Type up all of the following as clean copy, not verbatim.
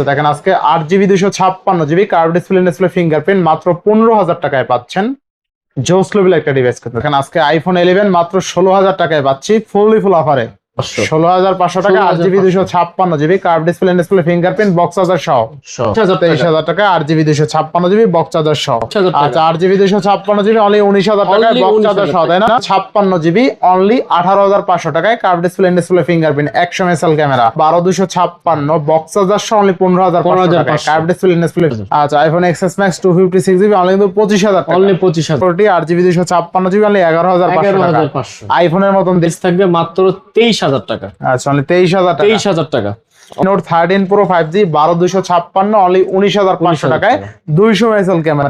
তো দেখেন আজকে 8GB 256GB curve display fingerprint মাত্র 15,000 টাকায় পাচ্ছেন। জোস লেভেল একটা ডিভাইস। দেখেন আজকে আইফোন 11 মাত্র 16,000 টাকায় পাচ্ছি ফুল অফারে। 16,500 টাকা 8GB 256GB curve display fingerprint box charger সহ 23,000 টাকা 8GB 256GB বক্স চার্জার সহ। আচ্ছা 8GB 256GB অনলি 19,000 টাকায় বক্স চার্জার সহ, তাই না? 56GB অনলি 18,500 টাকায় curve display fingerprint 100 megapixel camera 12,256 box charger সহ অনলি 15,500 টাকা কার্ভ ডিসপ্লে। আচ্ছা iPhone XS Max 256GB only 25,000 টাকা, অনলি 25,000। 8GB 256GB অনলি 11,500 টাকা। আইফোনের মতন বেশ থাকবে মাত্র 23,000 টাকা। আচ্ছা অনলি 23,000 টাকা। নোট 13 Pro 5G 12,256 অনলি 19,500 টাকায় 200 মেগাপিক্সেল ক্যামেরা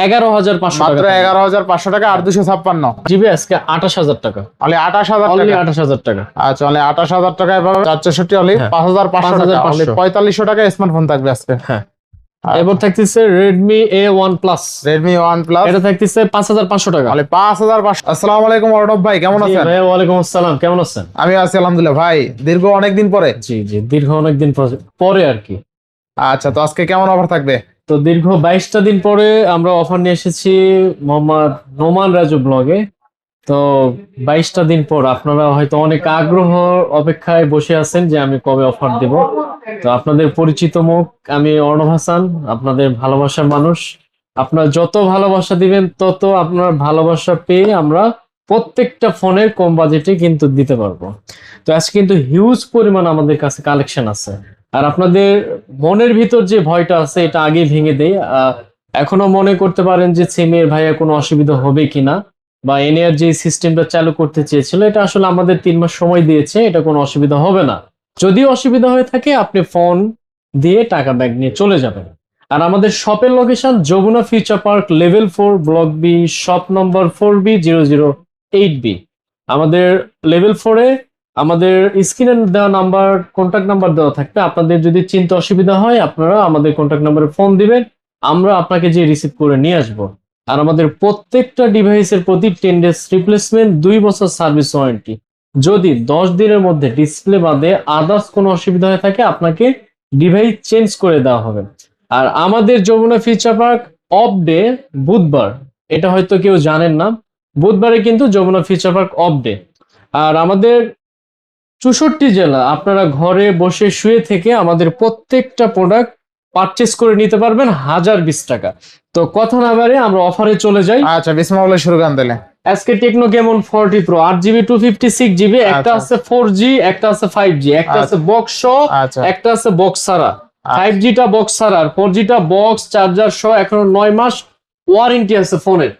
11,500 মাত্র 11,500 টাকা 8,256 জিবি আজকে 28,000 টাকা, অনলি 28,000 অনলি 28,000 টাকা। আচ্ছা অনলি 28,000 টাকায় পাবেন 464 অনলি 5,500 টাকা, অনলি 4,500 টাকায় স্মার্টফোন থাকবে আজকে। হ্যাঁ এরপর থাকতেছে Redmi A1 Plus, Redmi A1 Plus এটা থাকতেছে 5,500 টাকা, অনলি 5,500। আসসালামু আলাইকুম অর্ণব ভাই, কেমন আছেন? ভাই ওয়ালাইকুম আসসালাম, কেমন আছেন? আমি আছি আলহামদুলিল্লাহ। ভাই দীর্ঘ অনেকদিন পরে। জি দীর্ঘ অনেকদিন পরে আর কি। আচ্ছা তো আজকে কেমন অফার থাকবে? তো দীর্ঘ 22টা দিন পরে আমরা অফার নিয়ে এসেছি মোহাম্মদ নোমান রাজু ব্লগে। তো 22টা দিন পর আপনারা হয়তো অনেক আগ্রহ অপেক্ষায় বসে আছেন যে আমি কবে অফার দেব। তো আপনাদের পরিচিত মুখ আমি অর্ণব হাসান, আপনাদের ভালোবাসার মানুষ। আপনারা যত ভালোবাসা দিবেন তত আপনার ভালোবাসা পেয়ে আমরা প্রত্যেকটা ফোনের কম বাজেটে কিন্তু দিতে পারবো। তো আজকে কিন্তু হিউজ পরিমাণ আমাদের কাছে কালেকশন আছে, আর আপনাদের মনের ভিতর যে ভয়টা আছে এটা আগে ভেঙে দেই। এখনো মনে করতে পারেন যে সিমের ভাইয়া কোনো অসুবিধা হবে কিনা, বা এনএআর যে সিস্টেমটা চালু করতে চেয়েছিল এটা আসলে আমাদের 3 মাস সময় দিয়েছে, এটা কোনো অসুবিধা হবে না। যদি অসুবিধা হয়ে থাকে আপনি ফোন দিয়ে টাকা ব্যাগ নিয়ে চলে যাবেন। আর আমাদের শপের location Jamuna future park level 4 block B shop number 4B008B। আমাদের লেভেল 4-এ আমাদের স্ক্রিনে দেওয়া নাম্বার কন্ট্যাক্ট নাম্বার দেওয়া থাকবে। আপনাদের যদি চিন্তা অসুবিধা হয় আপনারা আমাদের কন্ট্যাক্ট নাম্বারে ফোন দিবেন, আমরা আপনাকে যে রিসিভ করে নিয়ে আসবো। আর আমাদের প্রত্যেকটা ডিভাইসের প্রতি 10 ডেজ রিপ্লেসমেন্ট, 2 বছর সার্ভিস ওয়ারেন্টি। যদি 10 দিনের মধ্যে ডিসপ্লে বাদে আদার্স কোনো অসুবিধা হয়ে থাকে আপনাকে ডিভাইস চেঞ্জ করে দেওয়া হবে। আর আমাদের Jamuna future Park off day বুধবার, এটা হয়তো কেউ জানেন না, বুধবারে কিন্তু Jamuna future Park off day. আর আমাদের 64 জেলা আপনারা ঘরে বসে শুয়ে থেকে আমাদের প্রত্যেকটা প্রোডাক্ট পারচেজ করে নিতে পারবেন 1020 টাকা। তো কথা না বাড়ে আমরা অফারে চলে যাই। আচ্ছা বিসমিল্লাহ শুরু করেন তাহলে। আজকে টেকনো কেমন 40 Pro 8GB 256GB, একটা আছে 4G, একটা আছে 5G, একটা আছে বক্স সহ, একটা আছে বক্স ছাড়া। 5G টা বক্স ছাড়া আর 4G টা বক্স চার্জার সহ, এখনো 9 মাস ওয়ারেন্টি আছে ফোনের।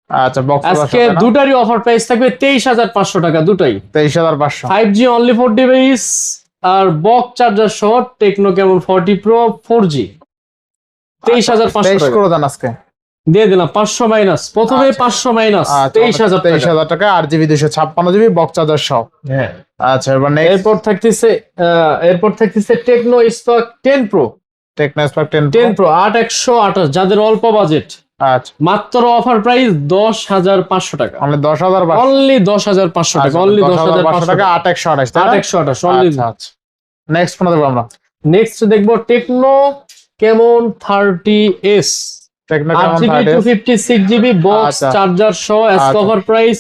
আচ্ছা বক্স আজকে দুটারই অফার প্রাইস থাকবে 23,500 টাকা, দুটাই 23,500। 5G অনলি 4 ডিভাইস আর বক্স চার্জার সহ টেকনো কেমন 40 Pro 4G 23,500 টাকা করে দেন আজকে। দিয়ে দিলাম 500 মাইনাস, প্রথমে 500 মাইনাস 23,000 টাকা 8GB 256GB বক্স চার্জার সহ। হ্যাঁ আচ্ছা এরপর থাকতেছে Tecno Spark 10 Pro, Tecno Spark 10 Pro 8128, যাদের অল্প বাজেট। আচ্ছা মাত্র অফার প্রাইস 10,500 টাকা, অনলি 10,500, অনলি 10,500 টাকা, অনলি 10,500 টাকা 8128, 8128 অনলি। আচ্ছা নেক্সট ফোন দেখব আমরা। নেক্সট দেখবো টেকনো কেমন 30s, টেকনো কেমন 8GB 256GB বক্স চার্জার সহ, অফার প্রাইস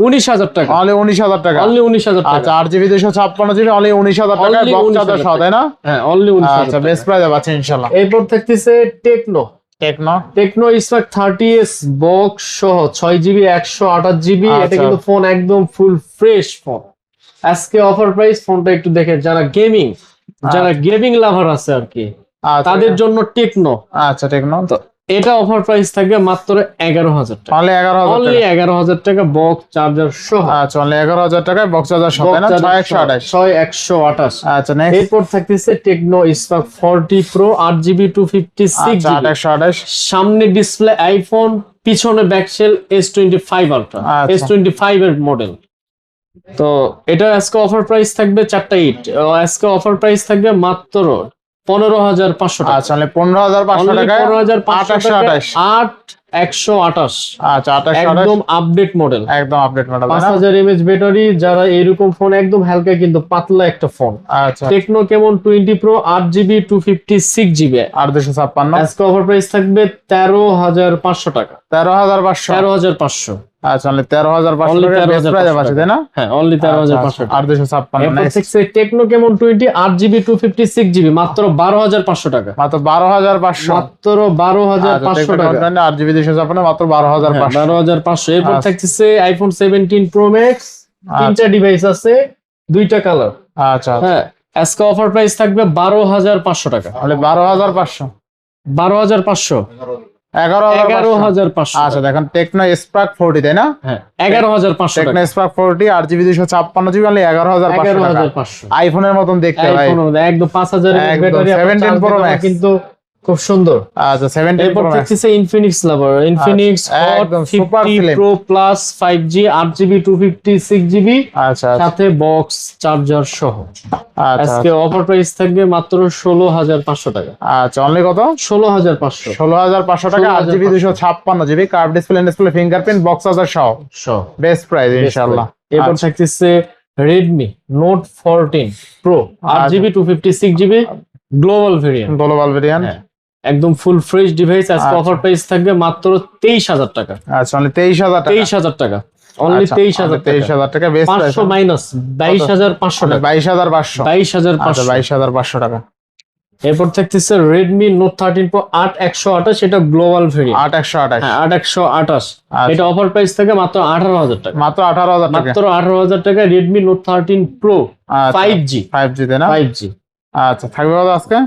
19,000 টাকা, অনলি 19,000 টাকা, অনলি 19,000 টাকা। আচ্ছা 8GB 256GB অনলি 19,000 টাকা বক্স চার্জার সহ, তাই না? হ্যাঁ অনলি 19,000। আচ্ছা বেস্ট প্রাইস আছে ইনশাআল্লাহ। এরপর থাকতেছে টেকনো স্পার্ক 30s বক্স সহ 6GB 128GB। এটা কিন্তু ফোন একদম ফুল ফ্রেশ ফোন। আজকে অফার প্রাইস ফোনটা একটু দেখে, যারা গেমিং লাভার আছে আর কি তাদের জন্য টেকনো। আচ্ছা টেকনো তো এটা অফার প্রাইস থাকবে মাত্র 11,000 টাকা, অনলি 11,000 টাকা বক্স চার্জার সহ। আচ্ছা অনলি 11,000 টাকা বক্স চার্জার সহ, তাই না? 6128। আচ্ছা নেক্সট এরপর থাকতেছে Tecno Spark 40 Pro 8GB 256GB 828, সামনে ডিসপ্লে আইফোন, পিছনে ব্যাকসেল S25 Ultra, S25 এর মডেল। তো এটা আজকে অফার প্রাইস থাকবে 4টা ইট, আজকে অফার প্রাইস থাকবে মাত্র 15,500 টাকা। আচ্ছা 15,500 টাকা 8 128 আচ্ছা 28 একদম আপডেট মডেল, একদম আপডেট মডেল। 5000 mAh battery. যারা এরকম ফোন একদম হালকা কিন্তু পাতলা একটা ফোন, আচ্ছা টেকনো কেমন 20 প্রো 8GB 256GB, 8256 আজকে অফার প্রাইস থাকবে 13,500 টাকা। 13,500 13,500 আচ্ছা অনলি 13,500 Only টাকা বেস্ট 13,500 প্রাইস আছে তাই না? হ্যাঁ, অনলি 13,500 টাকা। 8256 এরপর নেক্সট থাকছে টেকনো কেমন 20 8GB 256GB, মাত্র 12,500 টাকা। মাত্র 12,500 মাত্র 12,500 টাকা। 8GB 256 মাত্র 12,500 12,500। এরপর আচ্ছা। থাকতেছে আইফোন 17 প্রো ম্যাক্স, তিনটা ডিভাইস আছে, দুইটা কালার। আচ্ছা হ্যাঁ, আজকে অফার প্রাইস থাকবে 12,500 টাকা। তাহলে 12,500 12,500 11,500 11,500 আচ্ছা দেখেন টেকনো স্পার্ক 40 তাই না? হ্যাঁ, 11,500 টেকনো টাকা। স্পার্ক 40 8GB 256GB অনলি 11,500 টাকা। 11,500 আইফোনের মতন দেখতে ভাই, আইফোন একদম 5,000 একদম ব্যাটারি, 17 Pro Max। কিন্তু খুব সুন্দর। আচ্ছা 17 এরপর Pro Max থাকতেছে ইনফিনিক্স লাভার, ইনফিনিক্স হট একদম super 50 slim। Pro plus 5G 8GB 256GB, আচ্ছা সাথে বক্স চার্জার সহ। আচ্ছা আজকে অফার প্রাইস থাকবে মাত্র 16,500 টাকা। আচ্ছা অনলি কত? 16,500 16,500 টাকা 8GB 256GB curve display fingerprint box charger সহ সহ। বেস্ট প্রাইস ইনশাআল্লাহ। এরপর আচ্ছা। থাকতেছে Redmi note 14 pro 8GB 256GB global variant, global variant একদম ফুল ফ্রেশ ডিভাইস। আজকে আচ্ছা। অফার প্রাইস থাকবে মাত্র 23,000 টাকা। আচ্ছা অনলি 23,000 টাকা। 23,000 টাকা, অনলি 23,000 টাকা। 23,000 টাকা বেস্ট প্রাইস। 500 মাইনাস 22,500 টাকা। 22,500 22,500 22,500 টাকা। এরপর থাকতেছে রেডমি নোট 13 প্রো 8128, এটা গ্লোবাল ভেরিয়েন্ট। 8128 হ্যাঁ, 8128 আচ্ছা। এটা অফার প্রাইস থাকে মাত্র 18,000 টাকা। মাত্র 18,000 টাকা। মাত্র 18,000 টাকা রেডমি নোট 13 প্রো আচ্ছা। 5G 5G তাই না? 5G আচ্ছা থাকবে কত আজকে?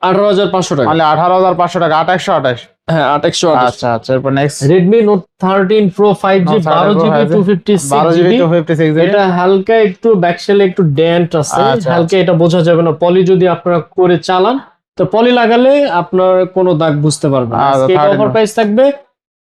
18,500 টাকা। তাহলে 18,500 টাকা 8128। হ্যাঁ, 8128। আচ্ছা আচ্ছা এরপর next Redmi note 13 pro 5G Note 13 Pro 12GB 12GB 256GB, 256GB এটা হালকা একটু ব্যাকশেলে একটু ডেন্ট আছে, আচ্ছা, হালকা, এটা বোঝা যাবে না। পলি যদি আপনারা করে চালান, তো পলি লাগালে আপনার কোনো দাগ বুঝতে পারবেন না। আচ্ছা, আজকে এটা 13 অফার প্রাইস থাকবে,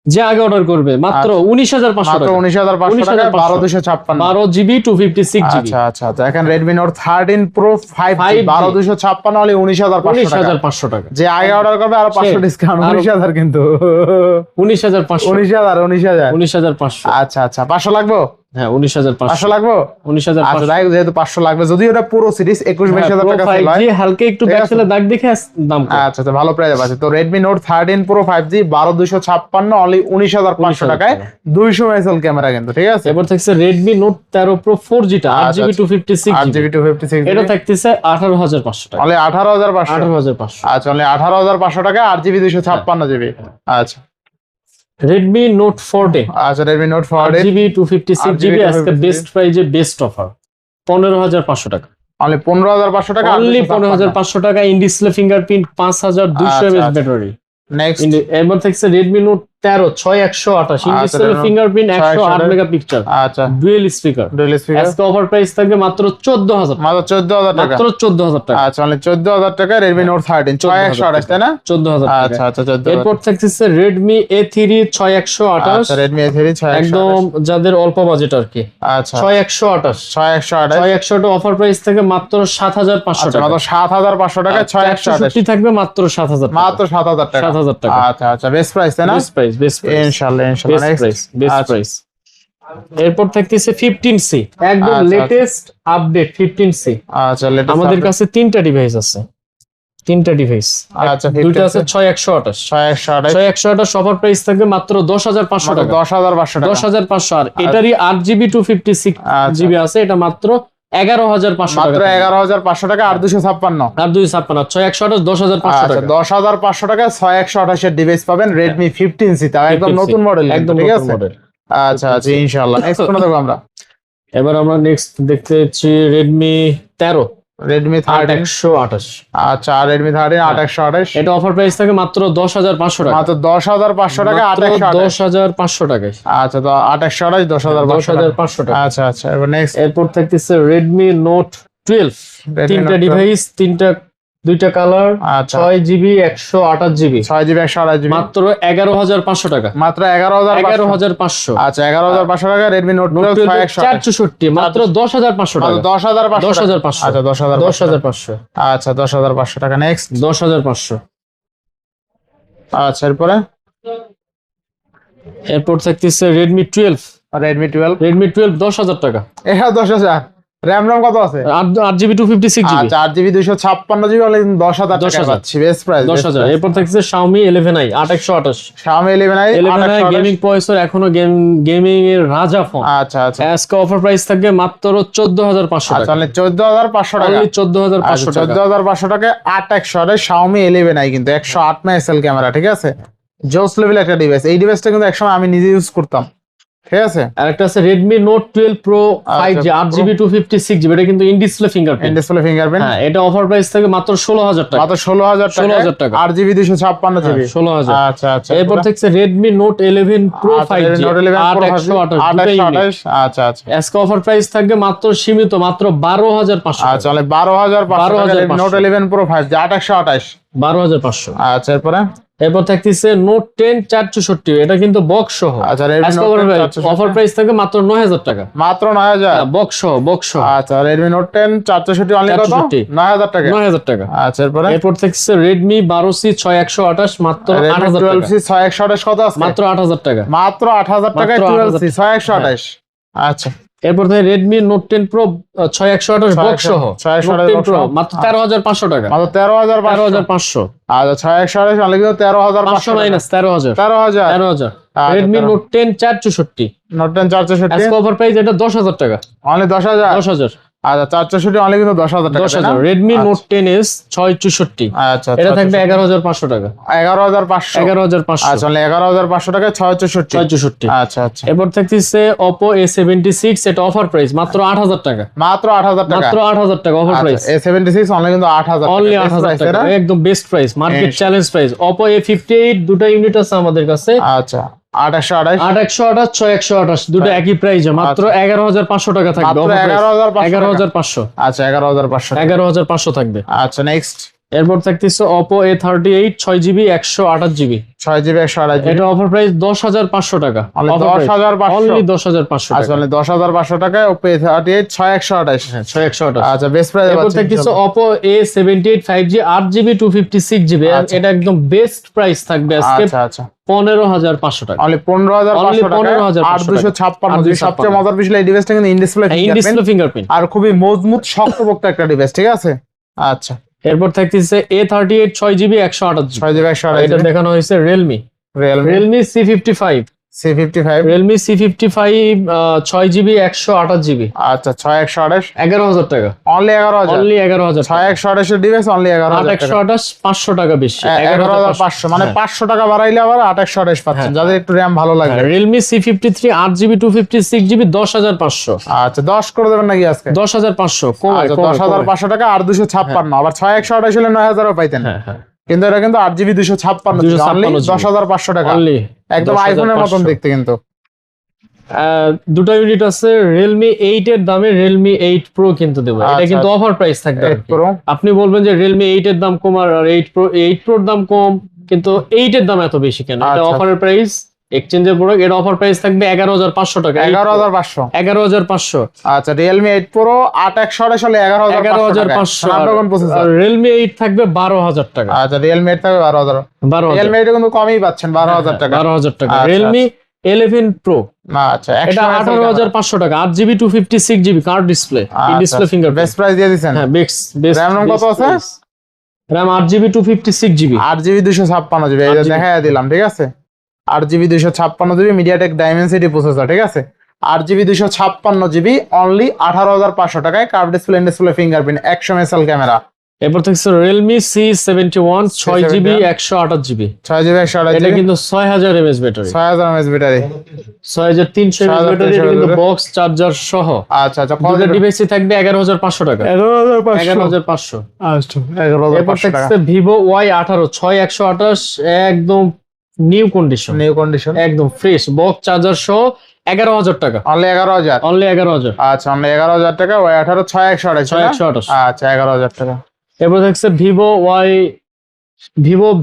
যে আগে অর্ডার করবে মাত্র 19,500 মাত্র টাকা। 19,500 টাকা 19,500 12,256। 12GB 256GB আচ্ছা আচ্ছা আচ্ছা এখন Redmi Note 13 Pro 5G 5G 12,256 হলে 19,500 টাকা। 19,500 টাকা। যে আগে অর্ডার করবে আরো 500 সে- ডিসকাউন্ট আরো- 19,000 কিন্তু 19,500 19,000 19,500 আচ্ছা আচ্ছা 500 লাগবে? হ্যাঁ, 19,500 500 লাগবে? আচ্ছা 19,500 তাই যেহেতু 500 লাগবে, যদি ওটা পুরো সিরিজ 21-22,000 টাকা সেল হয়। 5G হালকা একটু ঠিক আছে। ব্যাকশেলে দাগ দেখে দাম কম। আচ্ছা আচ্ছা ভালো প্রাইস আছে তো। Redmi Note 13 Pro 5G 12,256 only 19,500 টাকায় 200 মেগাপিক্সেল ক্যামেরা কিন্তু, ঠিক আছে? এবার থাকছে রেডমি নোট 13 প্রো 4G টা 8GB 256GB, 8GB 256GB এটা থাকতেছে 18,500 টাকা। অনলি 18,500। 18,500। আচ্ছা অনলি 18,500 টাকা 8GB 256GB। আচ্ছা রেডমি নোট 14 আচ্ছা Redmi Note 14 8GB 256GB 8GB আজকে বেস্ট প্রাইজে বেস্ট অফার 15,500 টাকা। অনলি 15,500 টাকা অনলি 15,500 টাকা। ইন ডিসপ্লে ফিঙ্গারপ্রিন্ট 5,200 আচ্ছা, mAh আচ্ছা। ব্যাটারি। নেক্সট এবার থাকছে রেডমি নোট 13 6128, ইন আচ্ছা, ডিসপ্লে Redmi ফিঙ্গারপ্রিন্ট 108 628 মেগাপিক্সেল, আচ্ছা ডুয়েল স্পিকার। ডুয়েল স্পিকার আজকে অফার প্রাইস থাকবে মাত্র 14,000 মাত্র 14,000 টাকা। মাত্র 14,000 টাকা। আচ্ছা অনলি 14,000 টাকা Redmi Note 13 6128 তাই না? 14,000 টাকা। আচ্ছা আচ্ছা 14,000 এরপর থাকতেছে রেডমি A3 6128, আচ্ছা Redmi A3 একদম 6128 যাদের অল্প বাজেট আর কি। আচ্ছা 6128 6128 অফার প্রাইস থেকে মাত্র 7,500 আচ্ছা টাকা। মাত্র 7,500 টাকা 6128 168 থাকবে মাত্র 7,000 টাকা। মাত্র 7,000 টাকা 7,000 টাকা। আচ্ছা আচ্ছা বেস্ট প্রাইস তাই না? বেস্ট প্রাইস, বেস্ট প্রাইস, ইনশাআল্লাহ ইনশাআল্লাহ বেস্ট প্রাইস, বেস্ট আচ্ছা। প্রাইস। এরপর থাকতেছে 15C, একদম আচ্ছা, লেটেস্ট আপডেট 15C। আচ্ছা লেটেস্ট আমাদের কাছে তিনটা ডিভাইস আছে, তিনটা ডিভাইস। আচ্ছা দুইটা আছে 6128 6128 6128 অফার প্রাইস থাকবে মাত্র 10,500 টাকা। 10,500 টাকা 10,500। আর এটারই 8GB 256GB আছে, এটা মাত্র 11,500 মাত্র টাকা। 11,500 টাকা আর 256 আর 256 6128 10,500 আচ্ছা টাকা। 10,500 টাকা 6128 এর ডিভাইস পাবেন Redmi 15C তাও একদম 15C, নতুন মডেল একদম ঠিক নতুন আছে? মডেল। আচ্ছা আচ্ছা ইনশাআল্লাহ নেক্সট কোন দেখব আমরা? এবার আমরা নেক্সট দেখতে যাচ্ছি রেডমি 13 Redmi 13 8128। আচ্ছা আর Redmi 13 8128 এটা অফার প্রাইস থাকে মাত্র 10,500 টাকা। মাত্র 10,500 টাকা 2828 10,500 টাকায়। আচ্ছা তো 2828 10,500 10,500 টাকা। আচ্ছা আচ্ছা এবার নেক্সট এরপর থাকতেছে রেডমি নোট 12, Redmi তিনটা Note 12 ডিভাইস, দুইটা কালার, আচ্ছা 6GB 128GB, 6GB 128GB মাত্র 11,500 টাকা। মাত্র 11,500 11,500। আচ্ছা 11,500 টাকা Redmi Note 12 628 464 মাত্র 10,500 মাত্র টাকা। 10,500 10,500 আচ্ছা 10,500 10,500 আচ্ছা 10,500 টাকা নেক্সট 10,500। আচ্ছা এরপরে এরপর থাকতেছে রেডমি 12। রেডমি 12 10,000 টাকা। এটা 10,000। র্যাম কত আছে? 8GB 256GB। আচ্ছা 8GB 256GB হলে 10,000 টাকা 10,000 পাচ্ছি, বেস্ট প্রাইস 10,000। এরপর থাকতেছে Xiaomi 11i 828। Xiaomi 11i 11i gaming processor, এখনো গেমিং এর রাজা ফোন। আচ্ছা আচ্ছা আজকে অফার প্রাইস থাকবে মাত্র 14,500 আচ্ছা, টাকা। তাহলে 14,500 টাকা। অনলি 14,500 টাকা। 14,500 টাকায় 8/100 Xiaomi 11i, কিন্তু 108 মেগাপিক্সেল ক্যামেরা, ঠিক আছে, জোস লেভেল একটা ডিভাইস। এই ডিভাইসটা কিন্তু একসময় আমি নিজে ইউজ করতাম, ঠিক আছে। আরেকটা আছে Redmi Note 12 Pro 5G 8GB 256GB। এটা কিন্তু in display fingerprint. Display fingerprint. হ্যাঁ, এটা অফার প্রাইস থাকে মাত্র 16,000 টাকা। মাত্র 16,000 টাকা। 16,000 টাকা। 8GB 256GB। 16,000। আচ্ছা আচ্ছা। এরপর থাকছে Redmi Note 11 Pro 5G Note 11 Pro 828। আচ্ছা আচ্ছা আজকে অফার প্রাইস থাকবে মাত্র সীমিত মাত্র 12,500 টাকা। আচ্ছা, 12,500 টাকা। Redmi Note 11 Pro 5G 828। 12,500। আচ্ছা, এরপরে এরপর থাকতেছে Note 10 464। এটা কিন্তু বক্স সহ। আচ্ছা, Redmi Note 10 464 অফার প্রাইস থাকবে মাত্র 9,000 টাকা। মাত্র 9,000। বক্স সহ। আচ্ছা, Redmi Note 10 464 অনলি কত? 464 9,000 টাকা। 9,000 টাকা। আচ্ছা, এরপরে এরপর থাকছে Redmi 12C 6128 মাত্র 8,000 টাকা। 12C 6128 কত আছে? মাত্র 8,000 টাকা। মাত্র 8,000 টাকায় 12C 6128। আচ্ছা, এরপর থেকে Redmi Note 10 Pro 6128 বক্স সহ 6128 Note 10 Pro মাত্র 13,500 টাকা। মাত্র 13,500। 13,500। আচ্ছা, 6128 অনলি কিন্তু 500 মাইনাস 13,000। 13,000। 13,000। আচ্ছা, Redmi Note 10 464। Note 10 464 আজকে অফার প্রাইস এটা 10,000 টাকা। অনলি 10,000। 10,000। আচ্ছা, 464 অনলি কিন্তু 10,000 টাকা। 10,000। Redmi Note 10s 664। আচ্ছা, এটা থাকবে 11,500 টাকা। 11,500। 11,500। আচ্ছা, অনলি 11,500 টাকায় 664। 664। আচ্ছা আচ্ছা, এরপর থাকতেছে Oppo A76। এটা অফার প্রাইস মাত্র 8,000 টাকা। মাত্র 8,000 টাকা। মাত্র 8,000 টাকা অফার প্রাইস। A76 অনলি কিন্তু 8,000 অনলি টাকা। 8,000 টাকা, একদম best price, market challenge price. Oppo A58 দুটো ইউনিট আছে আমাদের কাছে। আচ্ছা, 828। 828 628 দুটো একই প্রাইসে মাত্র 11,500 টাকা থাকবে। মাত্র 11,500 11,500। আচ্ছা, 11,500। 11,500 থাকবে। আচ্ছা, নেক্সট এরপর থাকতেছে Oppo A38 6GB 128GB। 6GB 128GB। এটা অফার প্রাইস 10,500 টাকা। Only 10,500 অনলি 10,500 আচ্ছা, টাকা। অনলি 10,500 টাকায় Oppo A38 6128। হ্যাঁ, 628। আচ্ছা, বেস্ট প্রাইস এরপর পাচ্ছেন। থাকতেছে Oppo A78 5G 8GB 256GB। এটা একদম বেস্ট প্রাইস থাকবে আজকে আচ্ছা আচ্ছা, 15,500 টাকা। অনলি 15,500 টাকা। 15,500 8,256 যদি সবচেয়ে মজার বিষয়, এই ডিভাইসটা কিন্তু in display in display fingerprint আর খুবই মজবুত শক্তপোক্ত একটা ডিভাইস, ঠিক আছে। আচ্ছা, এরপর থাকতেছে A38 6GB 128GB। 6GB 128GB। এটা দেখানো হয়েছে Realme C55। C55। Realme C55 6GB 128GB। আচ্ছা, 6128 11,000 টাকা। অনলি 11,000। অনলি 11,000 টাকা। 6128 এর ডিভাইস অনলি 11,000 টাকা। 828 500 টাকা বেশি। 11,500 মানে 500 টাকা বাড়াইলে আবার 828 পাচ্ছেন, যাদের একটু RAM ভালো লাগে। Realme C53 8GB 256GB 10,500। আচ্ছা, 10 করে দেবেন নাকি আজকে? 10,500 কমায়। আচ্ছা, 10,500 টাকা আর 256। আবার 6128 হলে 9,000ও পাইতেন। হ্যাঁ। কিন্তু এটা কিন্তু 8GB 256 অনলি 10,500 টাকা। অনলি একদম আইফোনের মতন দেখতে। কিন্তু দুটো ইউনিট আছে। Realme 8 এর দামে Realme 8 Pro কিন্তু দেবো। এটা আচ্ছা, কিন্তু অফার প্রাইস থাকবে। 8 Pro। আপনি বলবেন যে Realme 8 এর দাম কম আর 8 Pro এর দাম কম, কিন্তু 8 এর দাম এত বেশি কেন? এটা আচ্ছা। অফারের প্রাইস, এক্সচেঞ্জের প্রোডাক্ট। এটা অফার প্রাইস থাকবে 11,500 টাকা। 11,500। 11,500। আচ্ছা, Realme 8 Pro 8/128 হলে 11,500 টাকা। Snapdragon processor। আর Realme 8 থাকবে 12,000 টাকা। আচ্ছা, Realme 8 থাকবে 12,000। 12,000। Realme 8 কিন্তু কমই পাচ্ছেন, 12,000 টাকা। 12,000 টাকা। আচ্ছা, Realme 11 Pro আচ্ছা, এটা 18,500 টাকা। 8GB 256GB card display, in display fingerprint. Best price দিয়ে দিবেন। হ্যাঁ, বেস্ট। RAM কত আছে? RAM 8GB 256GB। 8GB 256GB এই যে 8GB দেখায় দিলাম, ঠিক আছে। 8GB 256GB MediaTek Dimensity processor, ঠিক আছে। 8GB 256GB অনলি 18,500 টাকায়। Curve display, in display fingerprint, 100 megapixel camera. এরপর থাকছে Realme C71 6GB 128GB। 6GB 128GB। এটা কিন্তু 6000 mAh battery. 6000 mAh battery. 6300 mAh battery. এটা কিন্তু বক্স চার্জার সহ। আচ্ছা আচ্ছা, দুটো ডিভাইসই থাকবে 11,500 টাকা। 11,500। আচ্ছা, এরপর 11,500 টাকা। থাকছে Vivo Y18 6128 একদম নিউ কন্ডিশন, নিউ কন্ডিশন, একদম ফ্রেশ, বক্স চার্জার সহ 11,000 টাকা। অনলি 11,000। অনলি 11,000। আচ্ছা, অনলি 11,000 টাকা। Y18 6128। 6128। আচ্ছা, 11,000 টাকা। এরপর থাকছে Vivo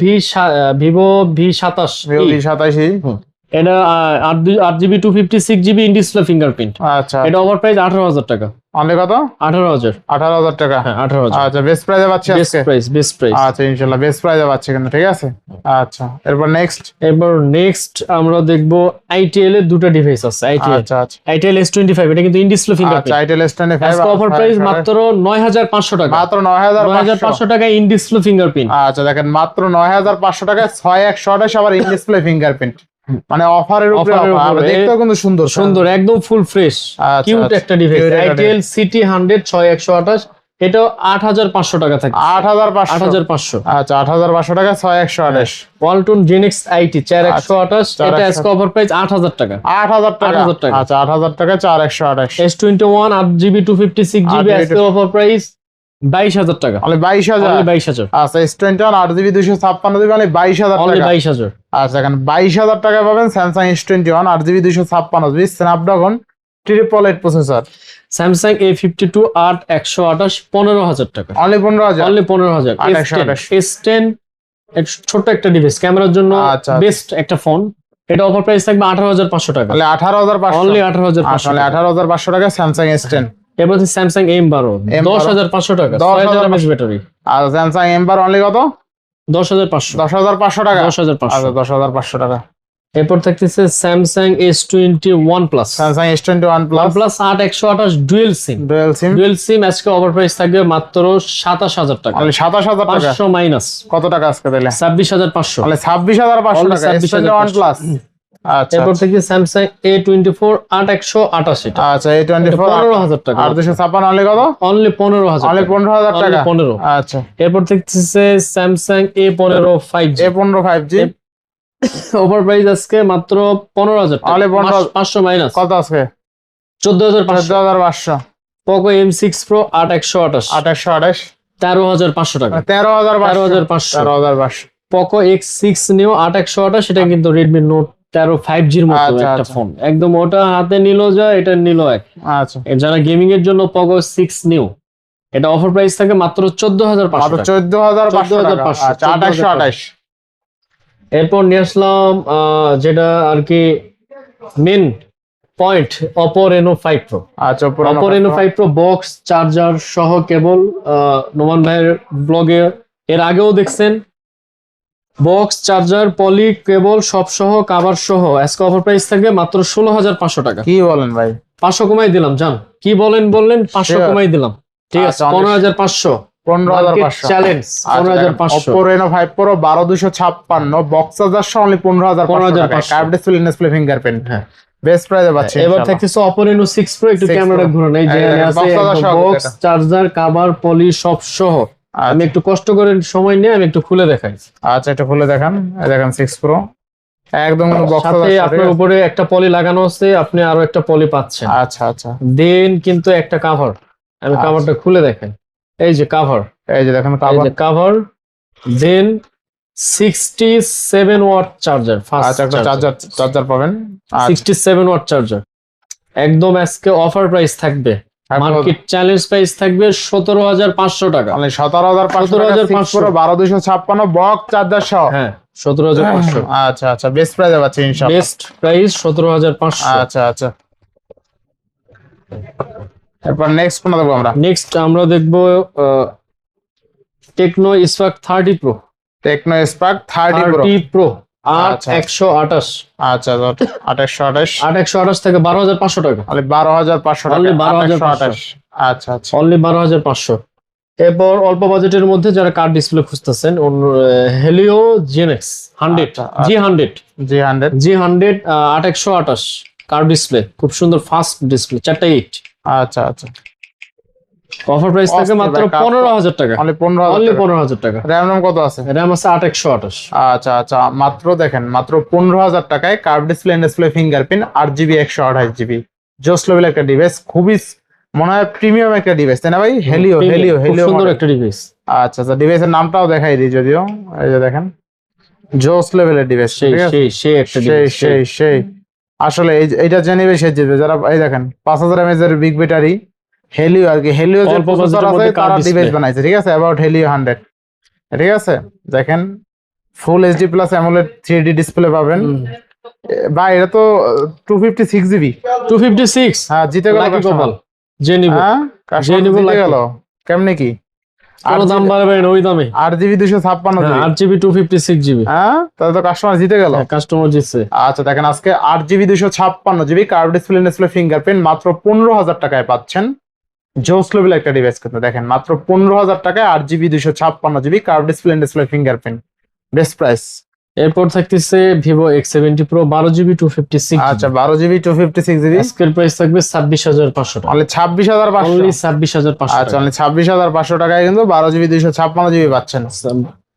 V27। Vivo V27। এটা 8GB 256GB in display fingerprint. আচ্ছা, এটা ওভার প্রাইস 18,000 টাকা। অনলি কত? 18,000। 18,000 টাকা। হ্যাঁ 18,000 আচ্ছা বেস্ট প্রাইসে পাচ্ছি বেস্ট আজকে। Price, best price. আচ্ছা ইনশাআল্লাহ বেস্ট প্রাইসে পাচ্ছি কিন্তু, ঠিক আছে। আচ্ছা এরপর নেক্সট। এরপর নেক্সট আমরা দেখবো আইটিএল এর দুটো ডিভাইস আছে। আইটিএল আচ্ছা আচ্ছা আইটিএল S25, এটা কিন্তু ইন ডিসপ্লে আচ্ছা ফিঙ্গারপ্রিন্ট। আইটেল S25 আজকে অফার প্রাইস মাত্র 9,500 টাকা। মাত্র 9,500 9,500 টাকা ইন ডিসপ্লে ফিঙ্গারপ্রিন্ট। আচ্ছা দেখেন মাত্র 9,500 টাকায় 6128 আবার ইন ডিসপ্লে ফিঙ্গারপ্রিন্ট, মানে অফারের উপরে অফারের অফার। উপরে। দেখতেও কিন্তু সুন্দর সুন্দর একদম ফুল ফ্রেশ আচ্ছা, কিউট আচ্ছা। একটা ডিভাইস। Cute একটা আইটিএল সিটি 100 6128, এটাও 8,500 টাকা থাকে। 8,500 8,500। আচ্ছা 8,500 টাকায় 6128 ওয়ালটন জেনেক্স আইটি 4128, এটা 4128 আজকে অফার প্রাইস 8,000 টাকা। 8,000 টাকা। 8,000 টাকা। আচ্ছা 8,000 টাকায় 4128 S21 8GB 256GB 8GB আজকে অফার প্রাইস 22,000 টাকা। মানে 22,000। অনলি 22,000। আচ্ছা S21 8GB 256GB মানে 22,000 অনলি টাকা। 22,000। আচ্ছা এখানে 22,000 টাকায় পাবেন Samsung S21 8GB 256GB Snapdragon 888 processor. Samsung A52 8 128 15,000 টাকা। অনলি 15,000। অনলি 15,000। 828 S10 ছোট্ট একটা ডিভাইস, ক্যামেরার জন্য আচ্ছা, বেস্ট একটা ফোন। এটা অফার প্রাইস থাকবে 18,500 টাকা। তাহলে 18,500। অনলি 18,500 আসলে টাকা। 18,500 টাকায় স্যামসাং S10। এরপর স্যামসাং M12 10,500 টাকা। 6000 mAh ব্যাটারি। আর স্যামসাং M12 অনলি কত? 10,500। 10,500 টাকা। 10,500। আচ্ছা 10,500 টাকা। এরপর থাকতেছে Samsung S21 plus. Samsung S21 plus OnePlus 8 128 dual sim. Dual sim dual sim আজকে অফার প্রাইস থাকবে মাত্র 27,000 টাকা। অনলি 27,000 টাকা। 500 মাইনাস কত টাকা আজকে দিলে? 26,500। অনলি 26,500 Only টাকা। S21 26,500 plus. আচ্ছা এরপর থেকে স্যামসাং A24 8 128, এটা আচ্ছা A24 15,000 টাকা। 856 অনলি কত? অনলি 15,000 অনলি 15,000 টাকা। 15। আচ্ছা এরপর থাকতেছে Samsung A15 5G। A15 5G over price আজকে মাত্র 15,000 টাকা। Only 15,000 500 মাইনাস কত আজকে? 14,500। 14,500 পোকো M6 Pro 8 128 828 13,500 টাকা। 13,500 13,500 পোকো X6 Neo 8 128, এটা কিন্তু Redmi Note 13 5G এর মতো আচ্ছা, একটা আচ্ছা। ফোন। একদম ওটা হাতে নিল যা, এটা নিল এক। আচ্ছা যারা গেমিং এর জন্য পোকো 6 Neo, এটা অফার প্রাইস থাকে মাত্র 14,500 মাত্র টাকা। 14,500 টাকা। 14,500 আচ্ছা 2828 এরপর নিয়ে আসলাম যেটা আর কি main point, Oppo Reno 5 Pro। আচ্ছা Oppo Reno 5 Pro box charger সহ কেবল, নোমান ভাইয়ের ব্লগে এর আগেও দেখছেন, বক্স চার্জার পলি কেবল সব সহ কাভার সহ আজকে অফার প্রাইস থাকবে মাত্র 16,500 টাকা। কি বলেন ভাই? 500 কমাই দিলাম জান। কি বললেন 500 Sure. কমাই দিলাম। ঠিক আছে আচ্ছা, 15,500 15,500 challenge. 15,500 Oppo Reno 5 Pro 12,256 box charger সহ অনলি 15,500 টাকা। 15,500 কার্ভ ডিসপ্লে ফিঙ্গারপ্রিন্ট হ্যাঁ। বেস্ট প্রাইসে পাচ্ছি। এবার থাকতেছে Oppo Reno 6 Pro, একটু 6 ক্যামেরা Pro। ঘুরান। এই যে এই দেখেন, আছে box charger সহ বক্স এটা। চার্জার কাভার পলি সব সহ। আমি একটু কষ্ট করে সময় নিয়ে আমি একটু খুলে দেখাই। আচ্ছা এটা খুলে দেখান। এই দেখেন 6 Pro একদম বক্স সাথে চার্জার। আপনার উপরে একটা পলি লাগানো আছে, আপনি আরো একটা পলি পাচ্ছেন। আচ্ছা আচ্ছা দেন কিন্তু একটা কাভার, আমি আচ্ছা। কাভারটা খুলে দেখেন। এই যে কাভার, এই যে দেখেন এই কাভার। যে কাভার। দেন 67 ওয়াট চার্জার, ফাস্ট আচ্ছা একটা চার্জার পাবেন। 67 ওয়াট চার্জার। একদম আজকে অফার প্রাইস থাকবে, মার্কেট চ্যালেঞ্জ প্রাইস থাকবে 17,500 টাকা। মানে 17,500 টাকা 6 Pro 12,256 বক্স চার্জার সহ। হ্যাঁ 17,500। আচ্ছা আচ্ছা বেস্ট প্রাইসে পাচ্ছি ইনশাআল্লাহ। Best price 17,500। আচ্ছা আচ্ছা এরপর নেক্সট কোন দেবো আমরা? নেক্সট আমরা দেখবো Tecno Spark 30 pro. Tecno Spark 30 Pro 30 pro 8 আচ্ছা। 128। আচ্ছা 2828 8 128 থেকে 12,500 টাকা। মানে 12,500 টাকা। Only 12,500 2828 আচ্ছা আচ্ছা অনলি 12,500। এরপর অল্প বাজেটের মধ্যে যারা কার্ড ডিসপ্লে খুঁজতেছেন, হেলিও জিএনএক্স 100 আচ্ছা, G100 G100 G100 8 128 card display, খুব সুন্দর ফাস্ট ডিসপ্লে, 4টা 8। আচ্ছা আচ্ছা অফার প্রাইস থাকে অস্থির মাত্র ভাই, কার্ড 15,000 টাকা। অনলি অনলি 15,000 টাকা। 15,000 টাকা। RAM ROM কত আছে? র্যাম আছে 8 128। আচ্ছা আচ্ছা মাত্র দেখেন মাত্র 15,000 টাকায় curve display fingerprint 8GB 128GB জোস লেভেল একটা ডিভাইস। খুবই মনে হয় প্রিমিয়াম একটা ডিভাইস তাই না ভাই? হেলিও খুব সুন্দর একটা ডিভাইস। আচ্ছা আচ্ছা ডিভাইসের নামটাও দেখাই দিই যদিও। এই যে দেখেন জোস লেভেলের ডিভাইস। সেই সেই সেই একটা সেই ডিভাইস। সেই সেই আসলে এইটা জেনে সে জিতবে যারা এই দেখেন 5,000 mAh এর বিগ ব্যাটারি হেলিও আর কি। হেলিও যে অল্প প্রসেসর বাজেটের আছে মধ্যে তারা কার্ভ ডিভাইস ডিসপ্লে। বানাইছে ঠিক আছে অ্যাবাউট হেলিও 100 ঠিক আছে। দেখেন full HD plus AMOLED 3D display পাবেন। ভাই এটা তো 256GB 256। হ্যাঁ জিতে গেল Lucky customer। কপাল। যে নিব হ্যাঁ কাস্টমার নিবো জিতে লাগবে। গেল কেমনে কি কোনো দাম বাড়বে না ওই দামে। 8GB 256 GB 8GB 256GB। হ্যাঁ তাহলে তো কাস্টমার জিতে গেল। কাস্টমার জিতছে। আচ্ছা দেখেন আজকে 8GB 256GB curve display fingerprint মাত্র 15,000 টাকায় পাচ্ছেন। জোস লেভেল একটা ডিভাইস কিন্তু দেখেন মাত্র 15,000 টাকায় 8GB 256GB curve display fingerprint best price. এরপর থাকতেছে Vivo X70 Pro 12GB 256GB। আচ্ছা 12GB 256GB আজকের প্রাইস থাকবে 26,500 টাকা। অনলি 26,500 অনলি 26,500 আচ্ছা টাকা। অনলি 26,500 টাকায় কিন্তু 12GB 256GB পাচ্ছেন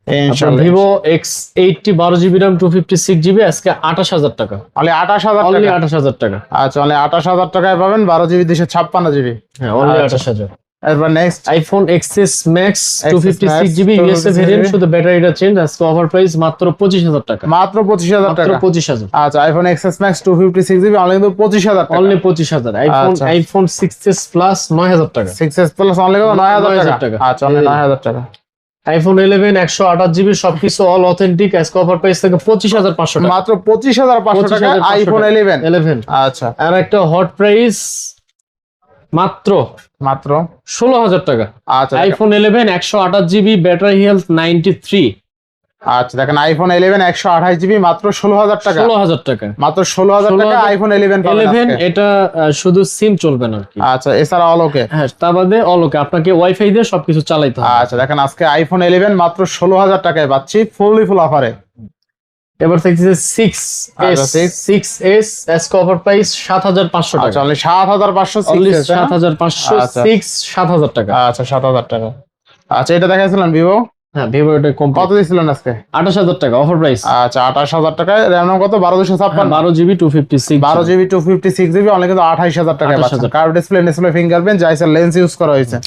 ইনশাআল্লাহ। Vivo X80 12GB RAM 256GB আজকে 28,000 টাকা। অনলি 28,000 অনলি টাকা 28,000 টাকা। আচ্ছা অনলি 28,000 টাকায় পাবেন 12GB 256GB। হ্যাঁ অনলি আচ্ছা। 28,000। এরপর next iPhone XS Max Max 256GB USA 256GB variant, শুধু ব্যাটারিটা চেঞ্জ। আজকে অফার প্রাইস মাত্র 25,000 টাকা। মাত্র 25,000 মাত্র টাকা 25,000। আচ্ছা iPhone XS Max 256GB only কিন্তু 25,000 টাকা। অনলি 25,000। আচ্ছা। আইফোন 6s Plus 9,000 টাকা। 6s প্লাস অনলি কত 9,000 9,000 টাকা টাকা। আচ্ছা অনলি 9,000 টাকা। আইফোন 11 128GB সবকিছু অল অথেন্টিক আজকে অফার প্রাইস থেকে 25,500 টাকা। মাত্র 25,500 টাকা 25,500 আইফোন টাকা। 11 11 আচ্ছা আর একটা হট প্রাইস মাত্র মাত্র 16,000 টাকা। আচ্ছা আইফোন 11 128GB ব্যাটারি হেলথ 93। আচ্ছা দেখেন আইফোন 11 128GB মাত্র 16,000 টাকা 16,000 টাকা। মাত্র 16,000 টাকা 16,000 আইফোন 11 পাবেন 11 আজকে। এটা শুধু সিম চলবে না আর কি। আচ্ছা এছাড়া অল ওকে। হ্যাঁ তা বাদে অলোকে আপনাকে ওয়াইফাই দিয়ে সবকিছু চালাইতে হবে। আচ্ছা দেখেন আজকে আইফোন 11 মাত্র 16,000 টাকায় পাচ্ছি ফুল অফারে। এবার থাকছে 6s আচ্ছা, 6s আজকে অফার প্রাইস 7,500 আচ্ছা টাকা। অনলি 7,500 অনলি 6s, হ্যাঁ? 7,500 আচ্ছা। 6 7,000 টাকা। আচ্ছা 7,000 টাকা। আচ্ছা এটা দেখাইছিলেন ভিভো হ্যাঁ ভিভো এটা কত কত? দিছিলেন আজকে? 28,000 টাকা অফার প্রাইস। আচ্ছা 28,000 টাকায় র্যাম কত 1256 12GB 256। 12GB 256GB অনলি কিন্তু 28,000 টাকায় পাচ্ছেন। 28,000 কার্ভ ডিসপ্লে ফিঙ্গারপ্রিন্ট জাইসের লেন্স ইউজ করা হয়েছে।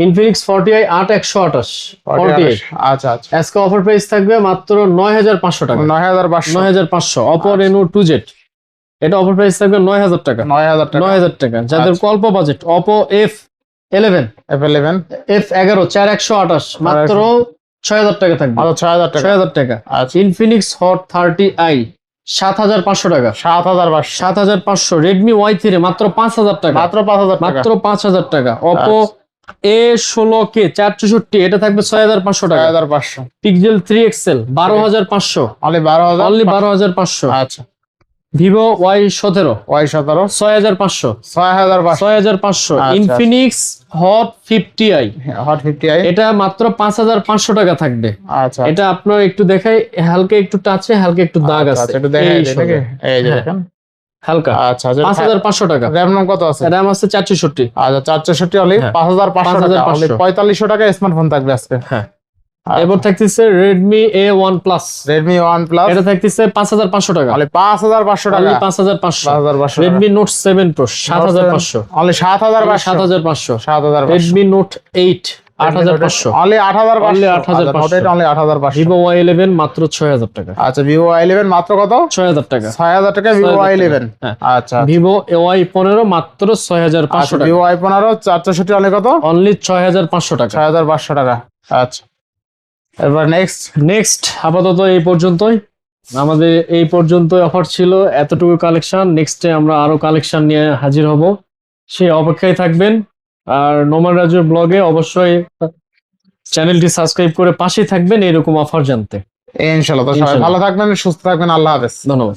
ইনফিনিক্স 40i 8128 48 আচ্ছা আচ্ছা আজকে অফার প্রাইস থাকবে মাত্র 9,500 টাকা। 9,500 9,500। Oppo Reno 2Z এটা অফার প্রাইস থাকবে 9,000 টাকা। 9,000 টাকা 9,000 টাকা। যাদের আচ্ছা। অল্প budget Oppo F11 F11 F11 4128 মাত্র 6,000 টাকা থাকবে। মাত্র 6,000 টাকা 6,000 টাকা। আচ্ছা ইনফিনিক্স হট 30i 7,500 টাকা। 7,500 7,500। Redmi Y3 মাত্র 5,000 টাকা। মাত্র 5,000 টাকা মাত্র 5,000 টাকা। Oppo A16K 464 এটা থাকবে 6,500 টাকা। 6,500 Pixel 3 XL 12,500 অনলি 12,000 অনলি 12,500। আচ্ছা Vivo Y17 Y17 6,500 6,500 6,500। আচ্ছা। Infinix hot 50i hot 50i এটা মাত্র 5,500 টাকা থাকবে। আচ্ছা এটা আপনার একটু দেখাই, হালকা একটু টাচে হালকা একটু দাগ আচ্ছা, আছে। একটু দেখাই এই দেই সবে। নাকি? এই যে হ্যাঁ। দেখেন হালকা আচ্ছা 5,500 টাকা। র্যাম নাম কত আছে? RAM আছে 464। আচ্ছা 464 অনলি হ্যাঁ। 5,500 টাকা 5,500 অনলি 4,500 টাকা স্মার্টফোন থাকবে আজকে। হ্যাঁ আচ্ছা। এরপর থাকতেছে Redmi A1 Plus Redmi OnePlus এটা থাকতেছে 5,500 টাকা। অনলি 5,500 টাকা only 5,500। 5,500 Redmi Note 7 Pro 7,500 only 7,500 7,500। 7,500 Redmi Note 8 8,500 only 8,500 only 8,500 এটা অনলি 8,500 Vivo Y11 মাত্র 6,000 টাকা। আচ্ছা Vivo Y11 মাত্র কত? 6,000 টাকা। 6,000 টাকা Vivo 6,000 Y11 হ্যাঁ। আচ্ছা Vivo Y15 মাত্র 6,500 আচ্ছা টাকা। Vivo Y15 464 অনলি কত? অনলি 6,500 টাকা। 6,500 টাকা আচ্ছা এবার নেক্সট আপাতত এই পর্যন্তই। আমাদের এই পর্যন্ত অফার ছিল, এতটুকু কালেকশন। নেক্সটে আমরা আরো কালেকশন নিয়ে হাজির হব, সেই অপেক্ষায় থাকবেন। আর নোমান রাজুর ব্লগে অবশ্যই চ্যানেলটি সাবস্ক্রাইব করে পাশে থাকবেন এরকম অফার জানতে। ইনশাআল্লাহ তো সবাই ইনশাআল্লাহ। ভালো থাকবেন সুস্থ থাকবেন আল্লাহ হাফেজ। ধন্যবাদ।